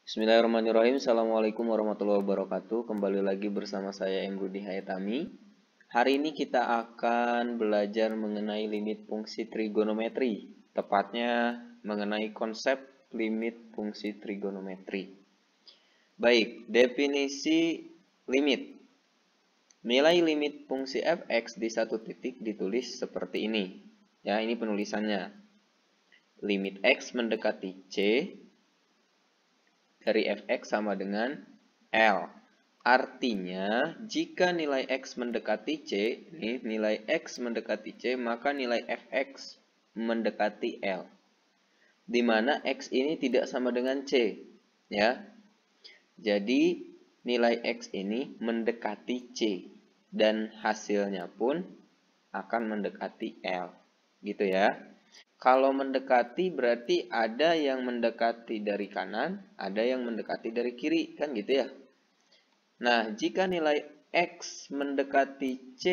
Bismillahirrahmanirrahim. Assalamualaikum warahmatullahi wabarakatuh. Kembali lagi bersama saya Emrudi Hayatami. Hari ini kita akan belajar mengenai limit fungsi trigonometri. Tepatnya mengenai konsep limit fungsi trigonometri. Baik, definisi limit. Nilai limit fungsi fx di satu titik ditulis seperti ini. Ya, ini penulisannya. Limit x mendekati c dari fx sama dengan L. Artinya, jika nilai x mendekati C, ini nilai x mendekati C, maka nilai fx mendekati L. Di mana x ini tidak sama dengan C, ya. Jadi, nilai x ini mendekati C dan hasilnya pun akan mendekati L. Gitu ya. Kalau mendekati berarti ada yang mendekati dari kanan, ada yang mendekati dari kiri, kan gitu ya. Nah, jika nilai x mendekati C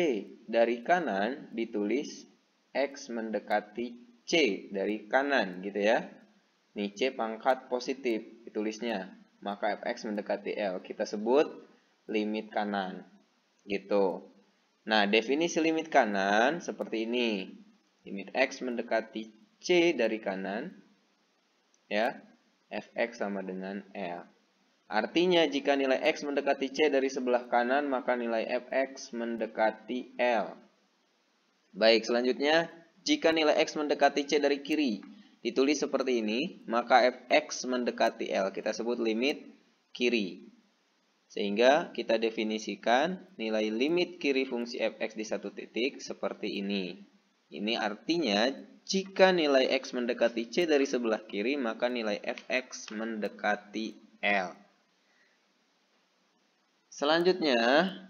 dari kanan, ditulis x mendekati C dari kanan, gitu ya. Nih, C pangkat positif, ditulisnya. Maka fx mendekati L. Kita sebut limit kanan, gitu. Nah, definisi limit kanan seperti ini. Limit x mendekati C dari kanan, ya, fx sama dengan L. Artinya, jika nilai x mendekati C dari sebelah kanan, maka nilai fx mendekati L. Baik, selanjutnya, jika nilai x mendekati C dari kiri, ditulis seperti ini, maka fx mendekati L. Kita sebut limit kiri. Sehingga kita definisikan nilai limit kiri fungsi fx di satu titik seperti ini. Ini artinya, jika nilai x mendekati C dari sebelah kiri, maka nilai fx mendekati L. Selanjutnya,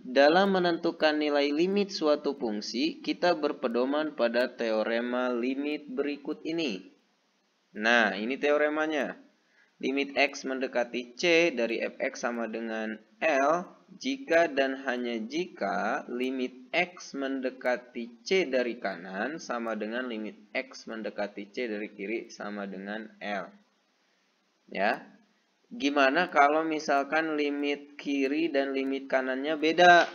dalam menentukan nilai limit suatu fungsi, kita berpedoman pada teorema limit berikut ini. Nah, ini teoremanya. Limit x mendekati C dari fx sama dengan L jika dan hanya jika limit x mendekati C dari kanan sama dengan limit x mendekati C dari kiri sama dengan L. Ya. Gimana kalau misalkan limit kiri dan limit kanannya beda?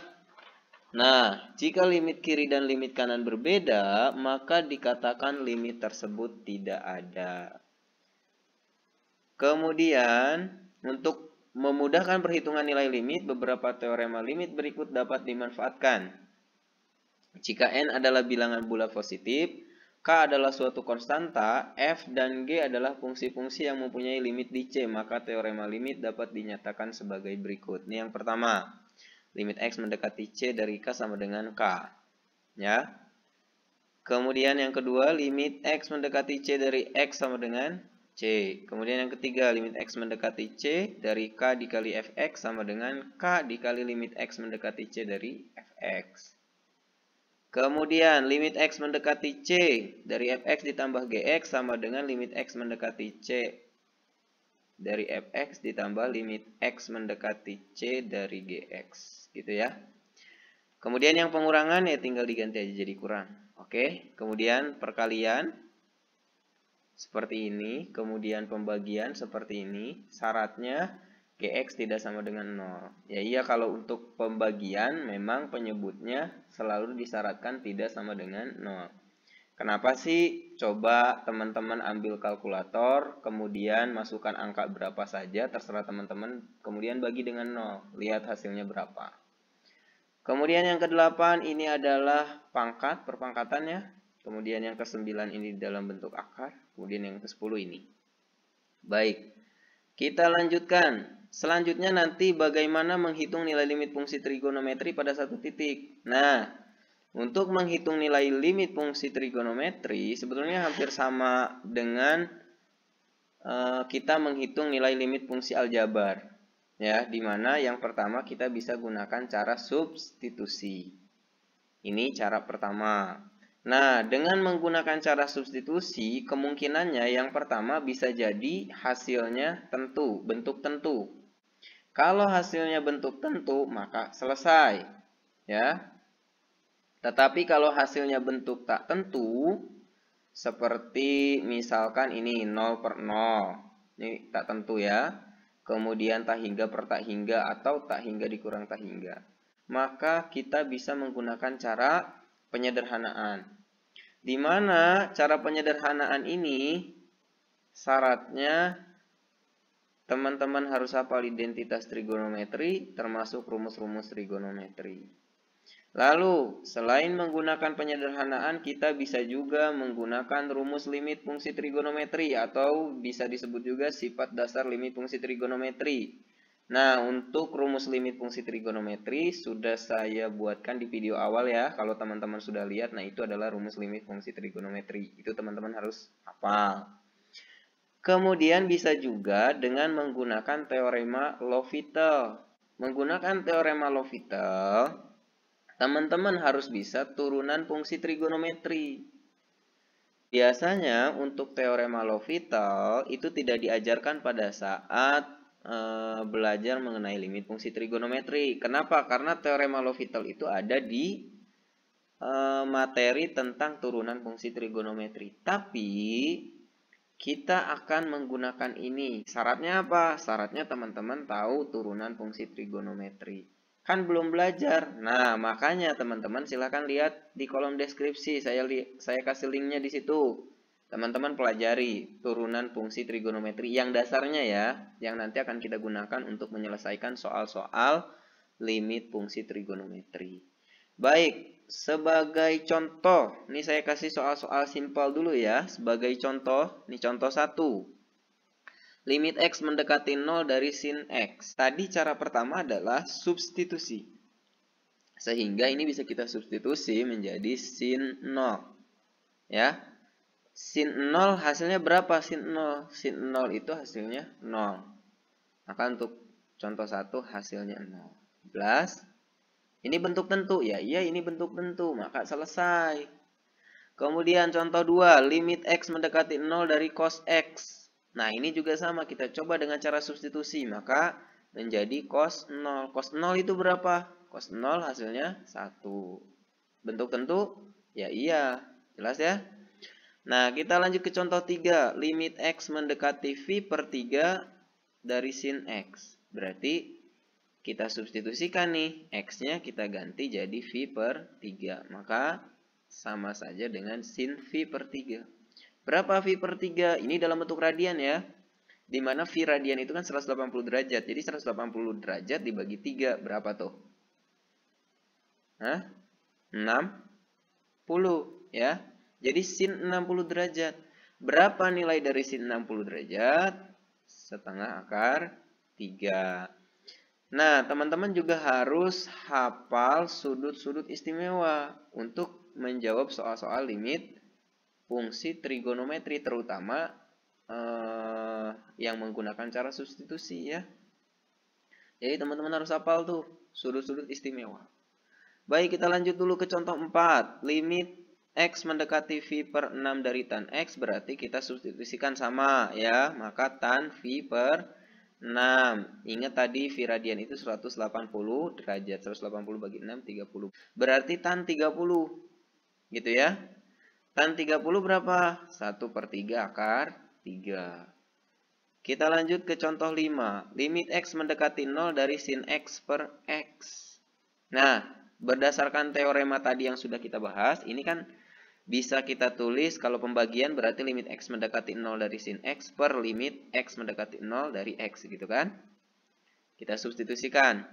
Nah, jika limit kiri dan limit kanan berbeda, maka dikatakan limit tersebut tidak ada. Kemudian, untuk memudahkan perhitungan nilai limit, beberapa teorema limit berikut dapat dimanfaatkan. Jika n adalah bilangan bulat positif, k adalah suatu konstanta, f dan g adalah fungsi-fungsi yang mempunyai limit di C, maka teorema limit dapat dinyatakan sebagai berikut. Ini yang pertama, limit x mendekati C dari k sama dengan k. Ya. Kemudian yang kedua, limit x mendekati C dari x sama dengan C. Kemudian yang ketiga, limit x mendekati C dari k dikali fx sama dengan k dikali limit x mendekati C dari fx. Kemudian limit x mendekati C dari fx ditambah gx sama dengan limit x mendekati C dari fx ditambah limit x mendekati C dari gx. Gitu ya. Kemudian yang pengurangan ya tinggal diganti aja jadi kurang. Oke, kemudian perkalian seperti ini, kemudian pembagian seperti ini, syaratnya gx tidak sama dengan 0. Ya iya, kalau untuk pembagian memang penyebutnya selalu disyaratkan tidak sama dengan 0. Kenapa sih? Coba teman-teman ambil kalkulator, kemudian masukkan angka berapa saja, terserah teman-teman, kemudian bagi dengan 0. Lihat hasilnya berapa. Kemudian yang ke-8 ini adalah pangkat, perpangkatannya. Kemudian yang ke-9 ini dalam bentuk akar. Kemudian yang ke-10 ini. Baik, kita lanjutkan. Selanjutnya nanti bagaimana menghitung nilai limit fungsi trigonometri pada satu titik. Nah, untuk menghitung nilai limit fungsi trigonometri sebetulnya hampir sama dengan kita menghitung nilai limit fungsi aljabar. Ya, dimana yang pertama kita bisa gunakan cara substitusi. Ini cara pertama. Nah, dengan menggunakan cara substitusi, kemungkinannya yang pertama bisa jadi hasilnya tentu, bentuk tentu. Kalau hasilnya bentuk tentu, maka selesai. Ya. Tetapi kalau hasilnya bentuk tak tentu, seperti misalkan ini 0/0. Ini tak tentu ya. kemudian tak hingga per tak hingga, atau tak hingga dikurang tak hingga. Maka kita bisa menggunakan cara penyederhanaan. Di mana cara penyederhanaan ini syaratnya teman-teman harus hafal identitas trigonometri termasuk rumus-rumus trigonometri. Lalu, selain menggunakan penyederhanaan, kita bisa juga menggunakan rumus limit fungsi trigonometri atau bisa disebut juga sifat dasar limit fungsi trigonometri. Nah, untuk rumus limit fungsi trigonometri sudah saya buatkan di video awal ya. Kalau teman-teman sudah lihat, nah itu adalah rumus limit fungsi trigonometri. Itu teman-teman harus hafal. Kemudian bisa juga dengan menggunakan teorema L'Hopital. Menggunakan teorema L'Hopital, teman-teman harus bisa turunan fungsi trigonometri. Biasanya untuk teorema L'Hopital itu tidak diajarkan pada saat belajar mengenai limit fungsi trigonometri. Kenapa? Karena teorema L'Hopital itu ada di materi tentang turunan fungsi trigonometri. Tapi kita akan menggunakan ini. Syaratnya apa? Syaratnya teman-teman tahu turunan fungsi trigonometri. Kan belum belajar. Nah, makanya teman-teman silahkan lihat di kolom deskripsi. Saya kasih linknya di situ. Teman-teman pelajari turunan fungsi trigonometri yang dasarnya ya, yang nanti akan kita gunakan untuk menyelesaikan soal-soal limit fungsi trigonometri. Baik, sebagai contoh, ini saya kasih soal-soal simpel dulu ya. Sebagai contoh, ini contoh 1. Limit X mendekati 0 dari sin X. Tadi cara pertama adalah substitusi. Sehingga ini bisa kita substitusi menjadi sin 0. Ya. Sin 0 hasilnya berapa? Sin 0. Sin 0 itu hasilnya 0. Maka untuk contoh 1 hasilnya 0. Plus. Ini bentuk tentu. Ya, iya ini bentuk tentu. Maka selesai. Kemudian contoh 2. Limit X mendekati 0 dari cos X. Nah, ini juga sama. Kita coba dengan cara substitusi. Maka menjadi cos 0. Cos 0 itu berapa? Cos 0 hasilnya 1. Bentuk tentu? Ya iya. Jelas ya? Nah, kita lanjut ke contoh 3. Limit X mendekati V per 3 dari sin X. Berarti kita substitusikan nih. X-nya kita ganti jadi V per 3. Maka sama saja dengan sin V per 3. Berapa V per 3? Ini dalam bentuk radian ya. Dimana V radian itu kan 180 derajat. Jadi 180 derajat dibagi 3. Berapa tuh? Hah? 60 ya. Jadi sin 60 derajat. Berapa nilai dari sin 60 derajat? Setengah akar 3. Nah, teman-teman juga harus hafal sudut-sudut istimewa untuk menjawab soal-soal limit fungsi trigonometri, terutama yang menggunakan cara substitusi ya. Jadi teman-teman harus hafal tuh sudut-sudut istimewa. Baik, kita lanjut dulu ke contoh 4. Limit X mendekati V per 6 dari tan X, berarti kita substitusikan sama ya. Maka tan V per 6. Ingat tadi V radian itu 180 derajat. 180 bagi 6, 30. Berarti tan 30. Gitu ya. Tan 30 berapa? 1 per 3 akar 3. Kita lanjut ke contoh 5. Limit X mendekati 0 dari sin X per X. Nah, berdasarkan teorema tadi yang sudah kita bahas, ini kan bisa kita tulis kalau pembagian berarti limit X mendekati 0 dari sin X per limit X mendekati 0 dari X gitu kan. Kita substitusikan.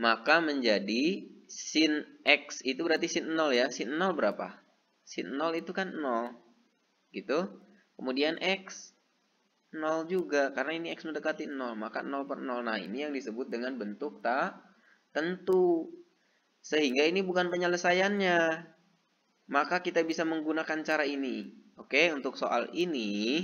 Maka menjadi sin X itu berarti sin 0 ya. Sin 0 berapa? Sin 0 itu kan 0. Gitu. Kemudian X 0 juga. Karena ini X mendekati 0. Maka 0 per 0. Nah, ini yang disebut dengan bentuk tak tentu. Sehingga ini bukan penyelesaiannya. Maka kita bisa menggunakan cara ini. Oke, untuk soal ini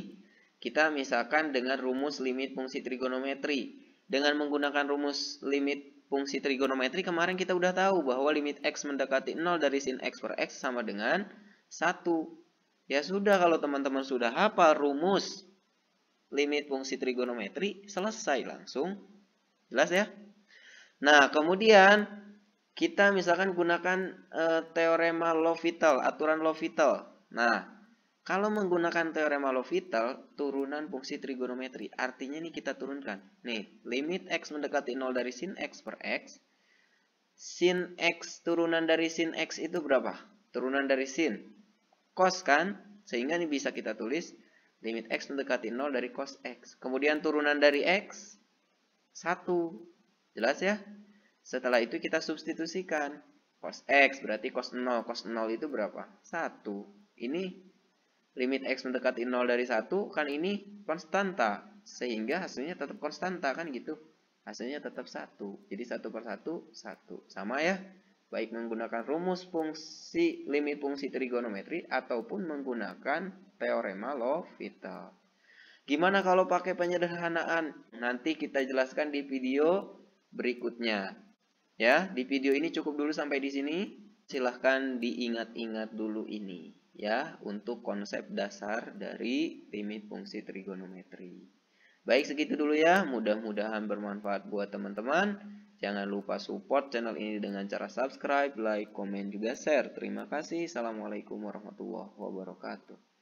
kita misalkan dengan rumus limit fungsi trigonometri. Dengan menggunakan rumus limit fungsi trigonometri kemarin kita udah tahu bahwa limit X mendekati 0 dari sin X per X sama dengan 1. Ya sudah, kalau teman-teman sudah hafal rumus limit fungsi trigonometri, selesai langsung. Jelas ya? Nah, kemudian kita misalkan gunakan teorema L'Hopital, aturan L'Hopital. Nah, Kalau menggunakan teorema L'Hopital, turunan fungsi trigonometri. Artinya ini kita turunkan. Nih, limit x mendekati 0 dari sin x per x. Sin x turunan dari sin x itu berapa? Turunan dari sin. Cos kan? Sehingga ini bisa kita tulis limit x mendekati 0 dari cos x. Kemudian turunan dari x 1. Jelas ya? Setelah itu kita substitusikan. Cos x berarti cos 0. Cos 0 itu berapa? 1. Ini limit x mendekati 0 dari 1, kan ini konstanta. Sehingga hasilnya tetap konstanta, kan gitu. Hasilnya tetap 1. Jadi 1 per 1, 1. Sama ya? Baik menggunakan rumus fungsi limit fungsi trigonometri ataupun menggunakan teorema L'Hopital. Gimana kalau pakai penyederhanaan? Nanti kita jelaskan di video berikutnya. Ya, di video ini cukup dulu sampai di sini. Silahkan diingat-ingat dulu ini ya untuk konsep dasar dari limit fungsi trigonometri. Baik, segitu dulu ya. Mudah-mudahan bermanfaat buat teman-teman. Jangan lupa support channel ini dengan cara subscribe, like, komen, juga share. Terima kasih. Assalamualaikum warahmatullahi wabarakatuh.